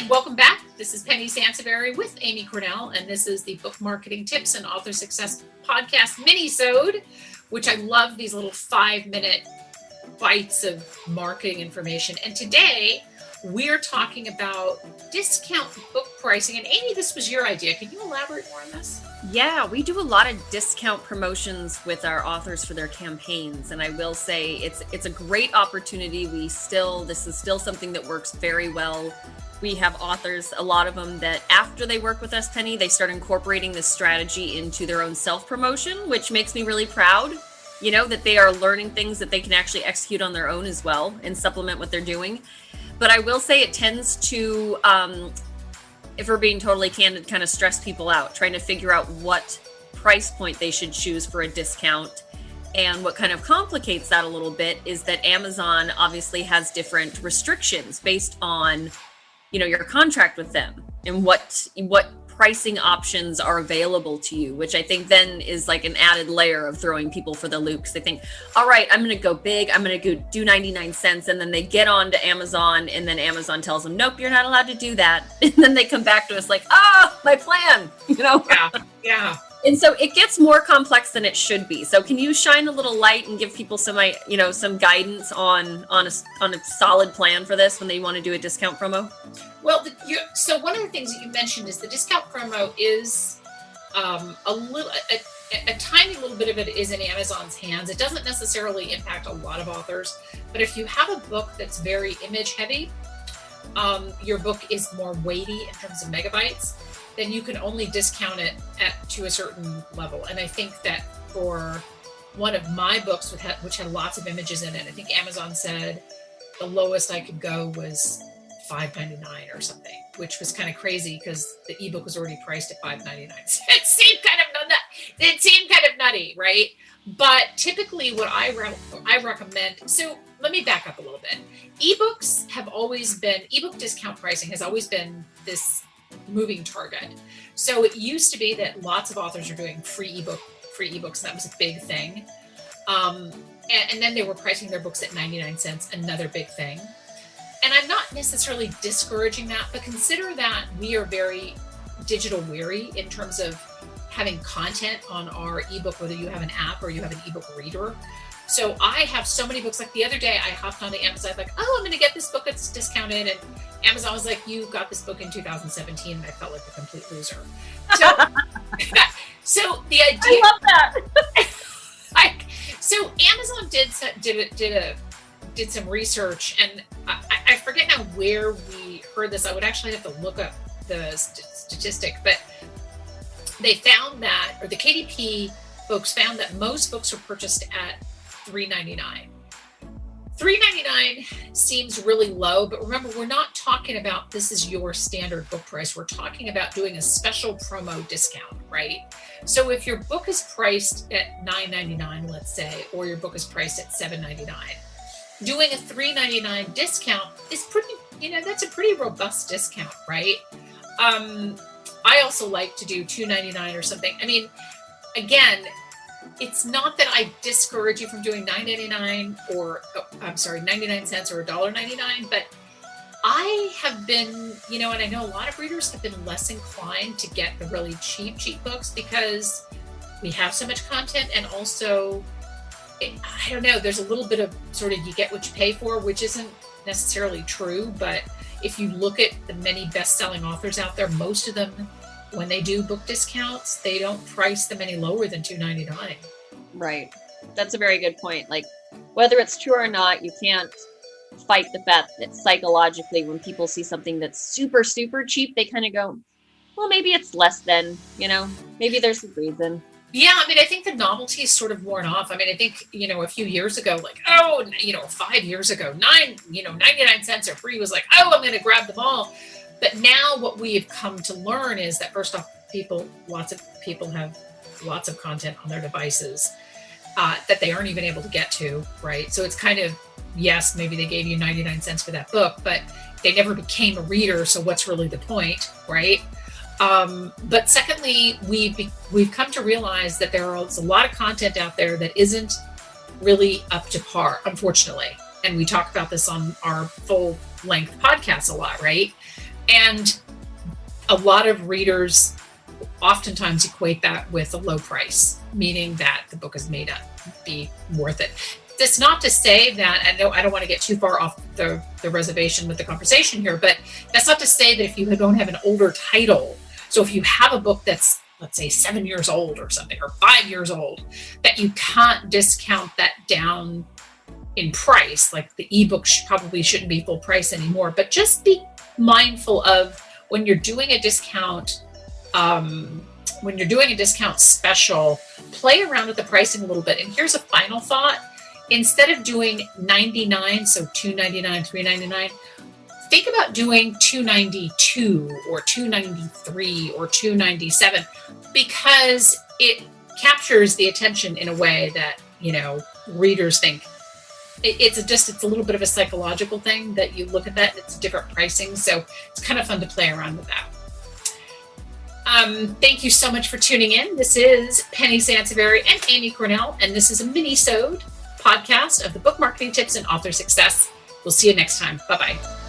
And welcome back. This is Penny Sansevieri with Amy Cornell, and this is the Book Marketing Tips and Author Success Podcast Minisode, which I love these little 5-minute bites of marketing information. And today we're talking about discount book pricing. And Amy, this was your idea. Can you elaborate more on this? Yeah, we do a lot of discount promotions with our authors for their campaigns. And I will say it's a great opportunity. This is still something that works very well. We have authors, a lot of them, that after they work with us, Penny, they start incorporating this strategy into their own self-promotion, which makes me really proud, that they are learning things that they can actually execute on their own as well and supplement what they're doing. But I will say it tends to, if we're being totally candid, kind of stress people out, trying to figure out what price point they should choose for a discount. And what kind of complicates that a little bit is that Amazon obviously has different restrictions based on your contract with them and what pricing options are available to you, which I think then is like an added layer of throwing people for the loop. Because they think, all right, I'm going to go big. I'm going to go do 99 cents. And then they get on to Amazon and then Amazon tells them, nope, you're not allowed to do that. And then they come back to us like, my plan, Yeah. And so it gets more complex than it should be. So can you shine a little light and give people some guidance on a solid plan for this when they want to do a discount promo? Well, so one of the things that you mentioned is the discount promo is a tiny little bit of it is in Amazon's hands. It doesn't necessarily impact a lot of authors, but if you have a book that's very image heavy, your book is more weighty in terms of megabytes, then you can only discount it to a certain level. And I think that for one of my books, which had lots of images in it, I think Amazon said the lowest I could go was $5.99 or something, which was kind of crazy because the ebook was already priced at $5.99. It seemed kind of nutty, right? But typically what I recommend, so let me back up a little bit. Ebook discount pricing has always been this moving target. So it used to be that lots of authors are doing free ebooks, and that was a big thing. And then they were pricing their books at 99 cents, another big thing. And I'm not necessarily discouraging that, but consider that we are very digital weary in terms of having content on our ebook, whether you have an app or you have an ebook reader. So I have so many books. Like the other day, I hopped on the Amazon, like, I'm going to get this book that's discounted. And Amazon was like, you got this book in 2017. And I felt like a complete loser. So the idea. I love that. So Amazon did some research, and I forget now where we heard this. I would actually have to look up the statistic, but they found that, or the KDP folks found that most books were purchased at $3.99. $3.99 seems really low, but remember, we're not talking about this is your standard book price. We're talking about doing a special promo discount, right? So if your book is priced at $9.99, let's say, or your book is priced at $7.99, doing a $3.99 discount is that's a pretty robust discount, right? I also like to do $2.99 or something. I mean, again, it's not that I discourage you from doing $9.99 or 99 cents or $1.99, but I have been, and I know a lot of readers have been less inclined to get the really cheap books because we have so much content, and also, I don't know, there's a little bit of sort of you get what you pay for, which isn't necessarily true, but if you look at the many best-selling authors out there, most of them, when they do book discounts, they don't price them any lower than $2.99. Right. That's a very good point. Like, whether it's true or not, you can't fight the fact that psychologically when people see something that's super, super cheap, they kind of go, well, maybe it's less than, maybe there's a reason. Yeah, I mean, I think the novelty is sort of worn off. I mean, I think, a few years ago, 5 years ago, 99 cents or free was like, I'm going to grab them all. But now what we've come to learn is that first off, lots of people have lots of content on their devices that they aren't even able to get to, right? So it's kind of, yes, maybe they gave you 99 cents for that book, but they never became a reader. So what's really the point, right? But secondly, we've come to realize that there's a lot of content out there that isn't really up to par, unfortunately. And we talk about this on our full length podcast a lot, right? And a lot of readers oftentimes equate that with a low price, meaning that the book is made up be worth it. That's not to say that, I know I don't want to get too far off the reservation with the conversation here, but that's not to say that if you don't have an older title, so if you have a book that's, let's say, 7 years old or something, or 5 years old, that you can't discount that down in price. Like the ebook probably shouldn't be full price anymore, but just be mindful of when you're doing a discount, when you're doing a discount special, play around with the pricing a little bit. And here's a final thought. Instead of doing 99, so $2.99, $3.99, think about doing $2.92 or $2.93 or $2.97, because it captures the attention in a way that, readers think. It's a little bit of a psychological thing that you look at that, it's different pricing. So it's kind of fun to play around with that. Thank you so much for tuning in. This is Penny Sansevieri and Amy Cornell, and this is a Minisode podcast of the Book Marketing Tips and Author Success. We'll see you next time. Bye-bye.